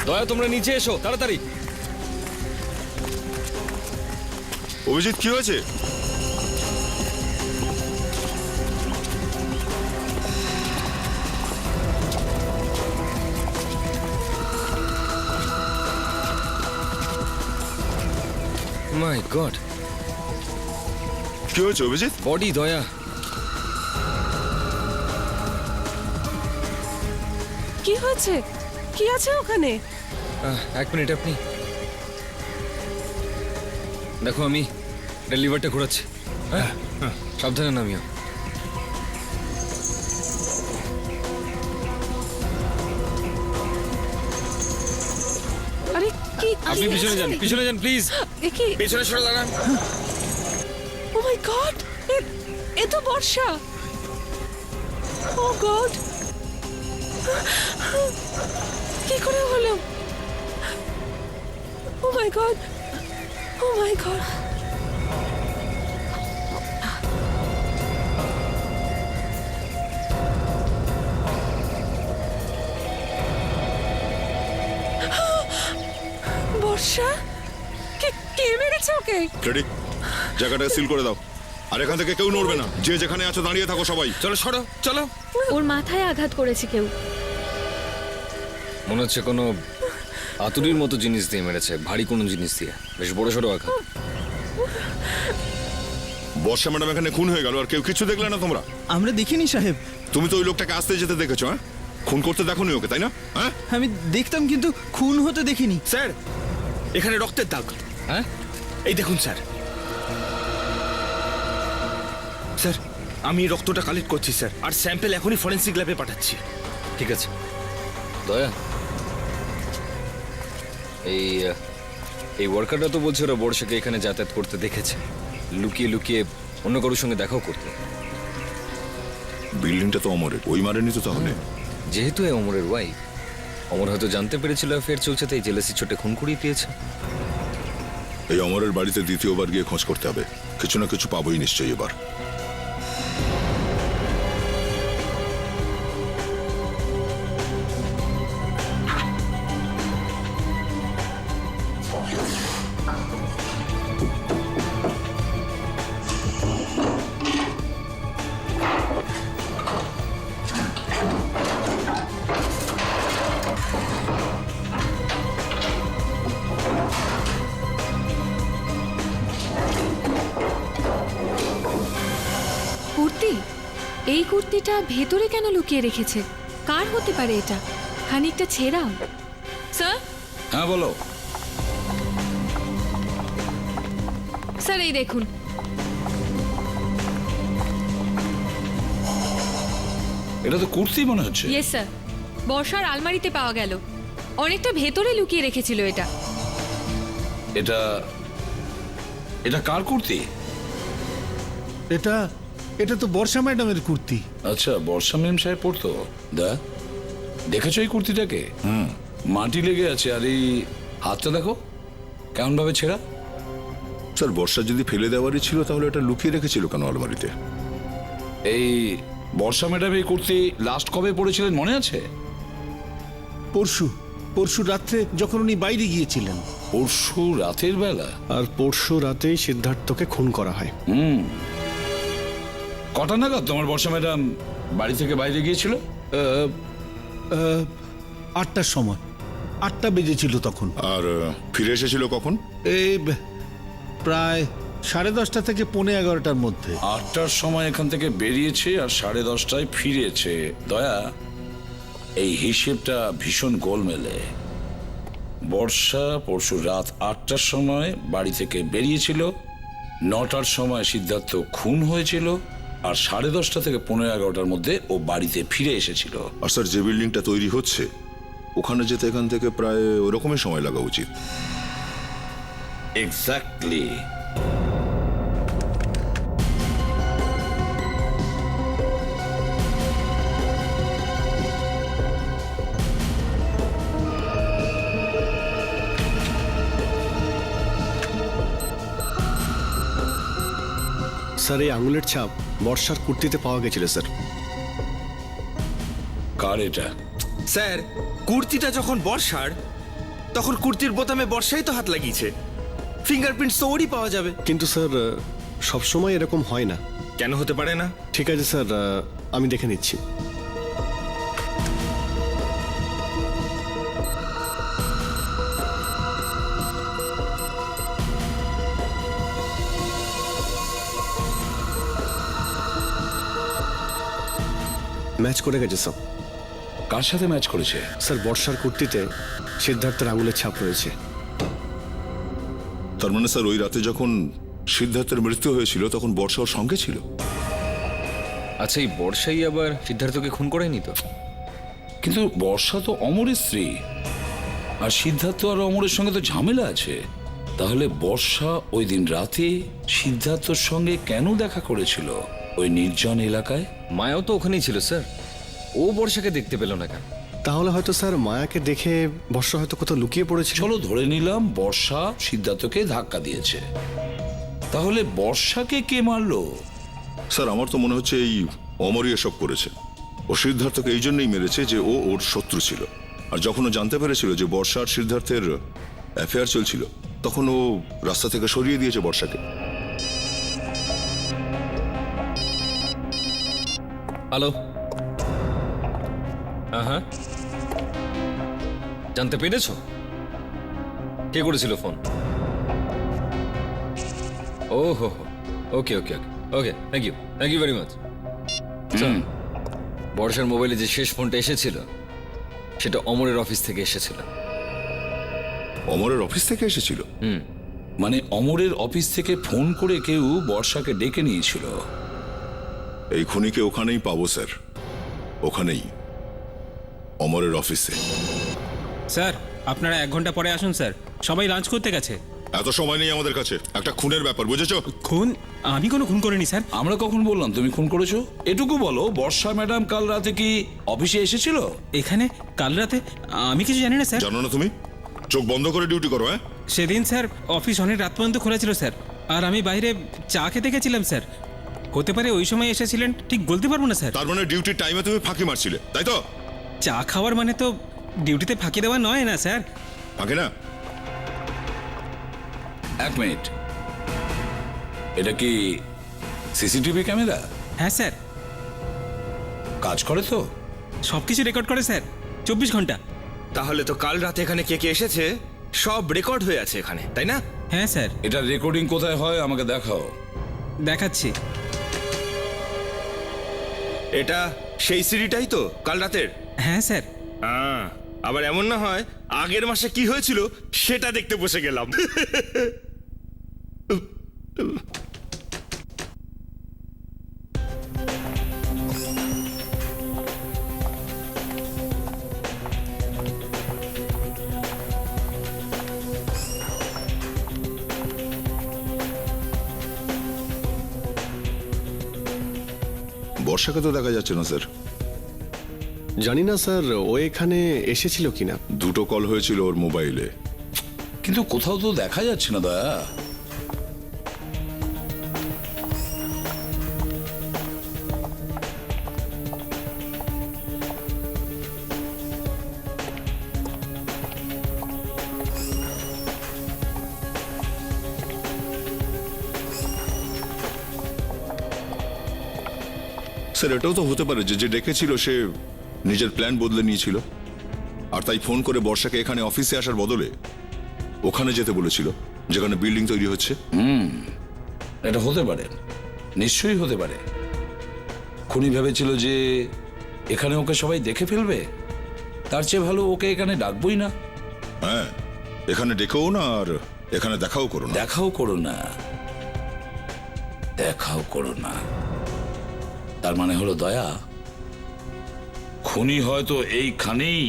D: দয়া, তোমরা নিচে এসো তাড়াতাড়ি।
A: অভিজিৎ, কি হয়েছে?
D: মাই গড!
A: কি হয়েছে অভিজিৎ?
D: বডি, দয়া।
G: কি হয়েছে? কি আছে ওখানে?
D: 1 মিনিট, আপনি দেখো, আমি লিভারটা ঘোরাচ্ছি। হ্যাঁ, সাবধানে নামিও।
G: আরে কি?
D: আপনি পিছনে যান, পিছনে যান প্লিজ।
G: এ কি?
E: পেছনে সরে দাঁড়ান।
G: ও মাই গড! এ তো বর্ষা। ও গড! কি করে হলো? ও মাই গড! ও মাই গড! বর্ষা? কে মেরেছে ওকে?
A: রেডি, জায়গাটা সিল করে দাও। আর এখান থেকে কেউ নড়বে না, যে যেখানে আছো দাঁড়িয়ে থাকো সবাই।
E: চলো সরো, চলো।
L: ওর মাথায় আঘাত করেছে কেউ।
D: মনে হচ্ছে কোনো আতুরির মতো জিনিস দিয়ে মেরেছে, ভারী কোনো জিনিস দিয়ে, বেশ বড় সড়ো আঘাত।
A: বর্ষা ম্যাডাম এখানে খুন হয়ে গেল আর কেউ কিছু দেখলে না তোমরা?
C: আমরা দেখিনি সাহেব।
A: তুমি তো ওই লোকটাকে আসতে যেতে দেখেছো, হ্যাঁ? খুন করতে দেখোনি ওকে, তাই না? হ্যাঁ,
C: আমি দেখতাম কিন্তু খুন হতে দেখিনি।
E: স্যার, এখানে রক্তের দাগ।
D: হ্যাঁ,
E: এই দেখুন স্যার। স্যার, আমি রক্তটা কালেক্ট করছি স্যার, আর স্যাম্পল এখনই ফরেন্সিক ল্যাবে পাঠাচ্ছি।
D: ঠিক আছে। দয়া, এই ওয়ার্কাররা তো বলছে ওরা বর্ষাকে এখানে যাতায়াত করতে দেখেছে, লুকিয়ে লুকিয়ে অন্য কারোর সঙ্গে দেখাও করতে।
A: বিল্ডিংটা তো অমরের, ওই মারেনি তো তাহলে?
D: যেহেতু এ অমরের ওয়াইফ, অমর হয়তো জানতে পেরেছিল ফের চলছে, তাই জেলাসি ছোটে খুন করিয়ে দিয়েছে।
A: এই অমরের বাড়িতে দ্বিতীয়বার গিয়ে খোঁজ করতে হবে, কিছু না কিছু পাবোই নিশ্চয়ই এবার।
B: কুর্তি? এই কুর্তিটা ভেতরে কেন লুকিয়ে রেখেছে? কার হতে পারে এটা? খানিকটা ছেঁড়া। স্যার?
H: হ্যাঁ বলো।
B: স্যার এই দেখুন।
K: এটা তো কুর্তি মনে হচ্ছে।
L: ইয়েস স্যার, বর্ষার আলমারিতে পাওয়া গেল। অনেকটা ভেতরে লুকিয়ে রেখেছিল এটা।
K: এটা এটা কার কুর্তি?
F: এটা এটা তো বর্ষা ম্যাডামের কুর্তি।
K: আচ্ছা, বর্ষা মেম সাহেব পড়তো। দেখেছো এই কুর্তিটাকে? মাটি লেগে আছে, আর এই হাতটা দেখো কেমন ভাবে ছেঁড়া।
A: স্যার, বর্ষা যদি ফেলে দেওয়ারই ছিল তাহলে এটা লুকিয়ে রেখেছিল কেন আলমারিতে?
K: এই বর্ষা ম্যাডাম এই কুর্তি লাস্ট কবে পড়েছিলেন মনে আছে?
F: পরশু রাত্রে যখন উনি বাইরে গিয়েছিলেন।
K: পরশু রাতের বেলা?
J: আর পরশু রাতেই সিদ্ধার্থকে খুন করা হয়।
K: কটা নাগাদ তোমার বর্ষা ম্যাডাম বাড়ি থেকে বাইরে গিয়েছিল?
F: 8টার সময়, 8টা বেজেছিল তখন।
A: আর ফিরে এসেছিল কখন?
F: এই প্রায় 10:30 থেকে 11:15টার মধ্যে।
K: 8টার সময় এখান থেকে বেরিয়েছে আর 10:30টায় ফিরেছে। দয়া, এই হিসেবটা ভীষণ গোলমেলে। বর্ষা পরশু রাত 8টার সময় বাড়ি থেকে বেরিয়েছিল, 9টার সময় সিদ্ধার্থ খুন হয়েছিল, আর 10:30 থেকে 11:15টার মধ্যে ও বাড়িতে ফিরে এসেছিল।
A: আর স্যার, যে বিল্ডিংটা তৈরি হচ্ছে ওখানে যেতে এখান থেকে প্রায় ওরকমই সময় লাগা উচিত।
K: এক্স্যাক্টলি।
J: স্যার, এই আঙুলের ছাপ বর্ষার কুর্তিতে পাওয়া গেছিল স্যার।
K: কার এটা?
E: স্যার, কুর্তিটা যখন বর্ষার, তখন কুর্তির বোতামে বর্ষাই তো হাত লাগিয়েছে। ফিঙ্গারপ্রিন্টস তো ওরই পাওয়া যাবে।
J: কিন্তু স্যার, সবসময় এরকম হয় না।
E: কেন হতে পারে না?
J: ঠিক আছে স্যার, আমি দেখে নিচ্ছি। ম্যাচ করে গেছে স্যার।
K: কার সাথে ম্যাচ করেছে?
J: স্যার, বর্ষার কুর্তিতে সিদ্ধার্থের আঙুলের ছাপ রয়েছে।
A: তার মানে স্যার, ওই রাতে যখন সিদ্ধার্থের মৃত্যু হয়েছিল তখন বর্ষা ওর সঙ্গে ছিল।
D: আচ্ছা, এই বর্ষাই আবার সিদ্ধার্থকে খুন করেনি তো?
K: কিন্তু বর্ষা তো অমরের স্ত্রী, আর সিদ্ধার্থ আর অমরের সঙ্গে তো ঝামেলা আছে। তাহলে বর্ষা ওই দিন রাতে সিদ্ধার্থর সঙ্গে কেন দেখা করেছিল ওই নির্জন এলাকায়?
D: মায়াও তো ওখানেই ছিল স্যার, ও বর্ষাকে দেখতে পেল না কেন?
J: তাহলে হয়তো স্যার মায়াকে দেখে বর্ষা হয়তো কোথাও লুকিয়ে পড়েছিল।
K: চলো ধরে নিলাম বর্ষা সিদ্ধার্থকে ধাক্কা দিয়েছে, তাহলে বর্ষাকে কে মারলো?
A: স্যার, আমার তো মনে হচ্ছে এই অমরই এসব করেছে। ও সিদ্ধার্থকে এই জন্যই মেরেছে যে ও ওর শত্রু ছিল, আর যখন ও জানতে পেরেছিল যে বর্ষা আর সিদ্ধার্থের অ্যাফেয়ার চলছিল তখন ও রাস্তা থেকে সরিয়ে দিয়েছে বর্ষাকে।
D: হ্যালো। হ্যাঁ, জানতে পেরেছো কে করেছিল ফোন? ও হো, ওকে ওকে ওকে ওকে, থ্যাংক ইউ ভেরি মাচ। বর্ষার মোবাইলে যে শেষ ফোনটা এসেছিল সেটা অমরের অফিস থেকে এসেছিল।
A: অমরের অফিস থেকে এসেছিল?
K: মানে অমরের অফিস থেকে ফোন করে কেউ বর্ষাকে ডেকে নিয়েছিল?
A: এই খুনিকে ওখানেই পাবো স্যার, ওখানেই, অমরের অফিসে।
E: স্যার, আপনারা 1 ঘন্টা পরে আসুন স্যার, সবাই লাঞ্চ করতে গেছে।
A: এত সময় নেই আমাদের কাছে, একটা খুনের ব্যাপার, বুঝেছো?
E: খুন? আমি কোনো খুন করিনি স্যার।
K: আমরা কখন বললাম তুমি খুন করেছো? এটুকু বলো, বর্ষা ম্যাডাম কাল রাতে কি অফিসে এসেছিল?
E: এখানে কাল রাতে? আমি কিছু জানি না স্যার।
A: জানো না তুমি? চোখ বন্ধ করে ডিউটি করো। হ্যাঁ,
E: সেদিন স্যার অফিস অনেক রাত পর্যন্ত খোলা ছিল স্যার, আর আমি বাইরে চা খেতে গেছিলাম স্যার। হতে পারে ওই সময় এসেছিলেন, ঠিক বলতে পারবো না স্যার।
A: তার মানে ডিউটির টাইমে তুমি ফাঁকি মারছিলে, তাই তো?
E: চা খাওয়ার মানে তো ডিউটিতে ফাঁকি দেওয়া নয় না স্যার।
A: ফাঁকি না?
K: 1 মিনিট, এটা কি সিসিটিভি ক্যামেরা?
E: হ্যাঁ স্যার।
K: কাজ করে তো?
E: সবকিছু রেকর্ড করে স্যার, 24 ঘন্টা। তাহলে তো কাল রাতে এখানে কে কে এসেছে সব রেকর্ড হয়ে আছে এখানে, তাই না? হ্যাঁ স্যার।
K: এটা রেকর্ডিং কোথায় হয় আমাকে দেখাও।
E: দেখাচ্ছি। এটা সেই সিডিটাই তো কাল রাতের? হ্যাঁ স্যার। আবার এমন না হয় আগের মাসে কি হয়েছিল সেটা দেখতে বসে গেলাম।
A: বর্ষাকে তো দেখা যাচ্ছে না স্যার।
J: জানি না স্যার ও এখানে এসেছিল কিনা।
A: দুটো কল হয়েছিল ওর মোবাইলে।
K: কিন্তু কোথাও তো দেখা যাচ্ছে না দয়া।
A: স্যার এটাও তো হতে পারে যে যে ডেকেছিল সে নিজের প্ল্যান বদলে নিয়েছিল, আর তাই ফোন করে বর্ষাকে এখানে অফিসে আসার বদলে ওখানে যেতে বলেছিল যেখানে বিল্ডিং তৈরি হচ্ছে।
K: এটা হতে পারে, নিশ্চয়ই হতে পারে। খুনি ভেবেছিল যে এখানে ওকে সবাই দেখে ফেলবে, তার চেয়ে ভালো ওকে এখানে ডাকবই না।
A: হ্যাঁ, এখানে ডেকেও না আর এখানে দেখাও করো না।
K: দেখাও করো না, দেখাও করো না, তার মানে হলো দয়া খুনি হয়তো এইখানেই,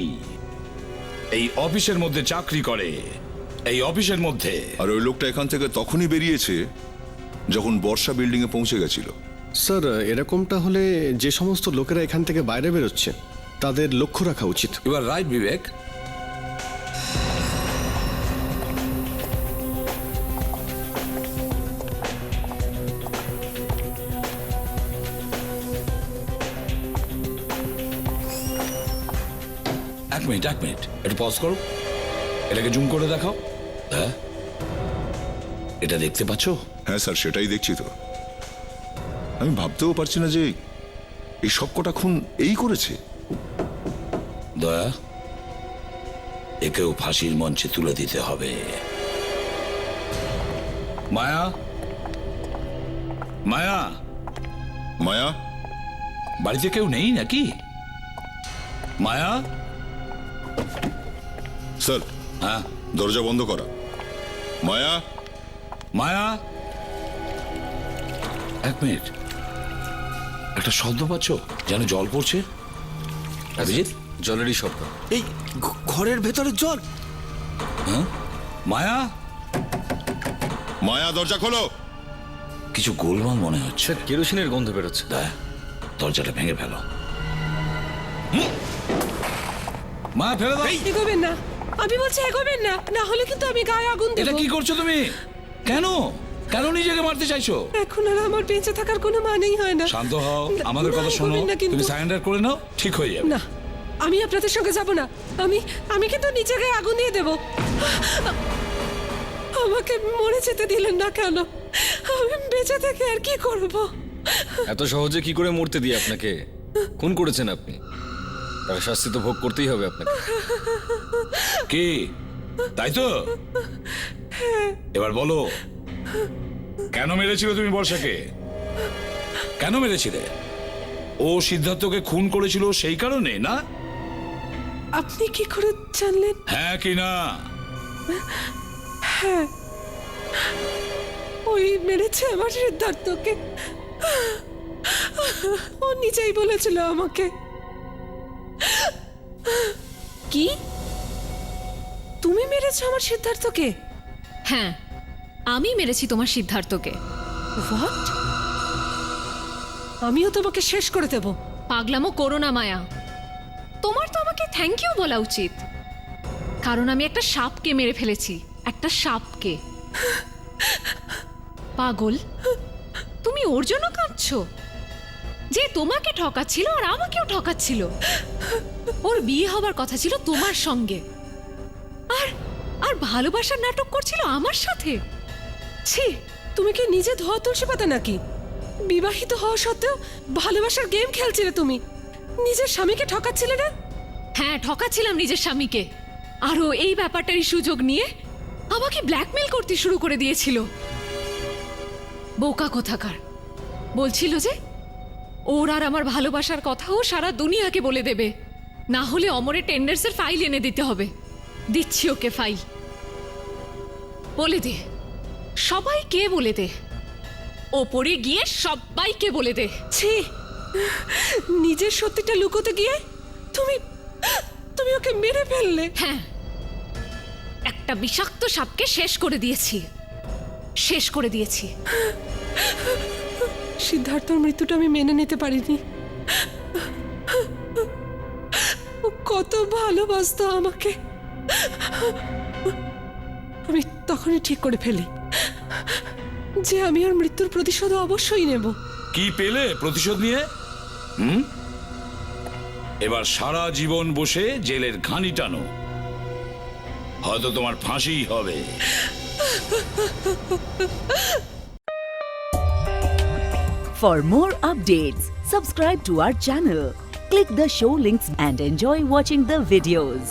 K: এই অফিসের মধ্যে চাকরি করে, এই অফিসের মধ্যে।
A: আর ওই লোকটা এখান থেকে তখনই বেরিয়েছে যখন বর্ষা বিল্ডিং এ পৌঁছে গেছিল।
J: স্যার এরকমটা হলে যে সমস্ত লোকেরা এখান থেকে বাইরে বেরোচ্ছে তাদের লক্ষ্য রাখা উচিত।
K: এবার রাইট বিবেক। এক মিনিট একটু পজ করো, এটাকে জুম করে দেখাও। হ্যাঁ, এটা দেখতে পাচ্ছো?
A: হ্যাঁ স্যার, সেটাই দেখছি তো। আমি ভাবতেও পারছি না যে এই সবকটা খুন এই করেছে।
K: দয়া, একেও ফাঁসির মঞ্চে তুলে দিতে হবে। মায়া, মায়া,
A: মায়া,
K: বাড়িতে কেউ নেই নাকি? মায়া?
A: স্যার,
K: হ্যাঁ,
A: দরজা বন্ধ করা। মায়া,
K: মায়া, এক মিনিট, একটা শব্দ পাচ্ছ? যেন জল পড়ছে। অভিজিৎ,
D: জলেরই শব্দ।
C: এই ঘরের ভেতরে জল।
K: হ্যাঁ, মায়া,
A: মায়া দরজা খোলো।
K: কিছু গোলমাল মনে হচ্ছে।
D: কেরোসিনের গন্ধ বেরোচ্ছে।
K: দয়া, দরজাটা ভেঙে ফেলো। মা, ফেলে দাও।
G: এগোবেন না, আমি বলছি এগোবেন না, না হলে কিন্তু আমি গায়ে আগুন
K: এটা
G: দেবো।
K: কি করছো তুমি? কেন কেন নিজেকে মারতে চাইছো?
G: এখন আর আমার বেঁচে থাকার কোনো মানেই হয় না।
K: শান্ত হও, আমাদের কথা শোনো।
G: এগোবেন না কিন্তু।
K: তুমি সারেন্ডার করে নাও, ঠিক হয়ে যাবে।
G: না, আমি আপনাদের সঙ্গে যাব না। আমি কিন্তু নিচে গায়ে আগুন দিয়ে দেব। আমাকে মরে যেতে দিলেন না কেন? আমি বেঁচে থেকে আর কি করব?
D: এত সহজে কি করে মরতে দিয়ে আপনাকে? খুন করেছেন আপনি, তার শাস্তি তো ভোগ করতেই হবে আপনাকে।
K: কি তাই তো? এবার বলো, কেন মেরেছিলে তুমি বর্ষাকে? কেন মেরেছিলে? ও সিদ্ধার্থকে খুন করেছিল সেই কারণে না?
G: আপনি কি করে জানলেন?
K: হ্যাঁ কি না?
G: হ্যাঁ, ওই মেরেছে আমার সিদ্ধার্থকে। ও নিজেই বলেছিল আমাকে। কি? তুমি মেরেছো আমার সিদ্ধার্থকে?
B: হ্যাঁ, আমি মেরেছি তোমার সিদ্ধার্থকে।
G: হোয়াট? আমিও তোমাকে শেষ করে দেব।
B: পাগলামো করো না মায়া, তোমার তো আমাকে থ্যাংক ইউ বলা উচিত, কারণ আমি একটা সাপকে মেরে ফেলেছি। একটা সাপকে। পাগল, তুমি ওর জন্য কাঁদছো যে তোমাকে ঠকাচ্ছিল আর আমাকেও ঠকাচ্ছিল। ওর বিয়ে হবার কথা ছিল তোমার সঙ্গে, আর আর ভালোবাসার নাটক করছিল আমার সাথে।
G: ছি, তুমি কি নিজে ধোয়া তুলসী পাতা নাকি? বিবাহিত হওয়া সত্ত্বেও ভালোবাসার গেম খেলছিলে তুমি। নিজের স্বামীকে ঠকাচ্ছিলে না?
B: হ্যাঁ, ঠকাচ্ছিলাম নিজের স্বামীকে, আর ও এই ব্যাপারটারই সুযোগ নিয়ে আমাকে ব্ল্যাকমেল করতে শুরু করে দিয়েছিল। বোকা কোথাকার। বলছিল যে ওর আর আমার ভালোবাসার কথাও সারা দুনিয়াকে বলে দেবে, না হলে অমরের টেন্ডার্সের ফাইল এনে দিতে হবে। দিচ্ছি ওকে ফাইল। বলে দে, সবাইকে বলে দে ওপরে গিয়ে সবাইকে বলে দে।
G: ছি, নিজের সত্যিটা লুকোতে গিয়ে তুমি তুমি ওকে মেরে ফেললে।
B: হ্যাঁ, একটা বিষাক্ত সাপকে শেষ করে দিয়েছি, শেষ করে দিয়েছি।
G: সিদ্ধার্থর মৃত্যুটা আমি মেনে নিতে পারিনি। ও কত ভালোবাসতো আমাকে। আমি তখনই ঠিক করে ফেলি যে আমি ওর মৃত্যুর প্রতিশোধ অবশ্যই নেব।
K: কি পেলে প্রতিশোধ নিয়ে? এবার সারা জীবন বসে জেলের ঘানি টানো, হয়তো তোমার ফাঁসিই হবে।
M: For more updates, subscribe to our channel, click the show links and enjoy watching the videos.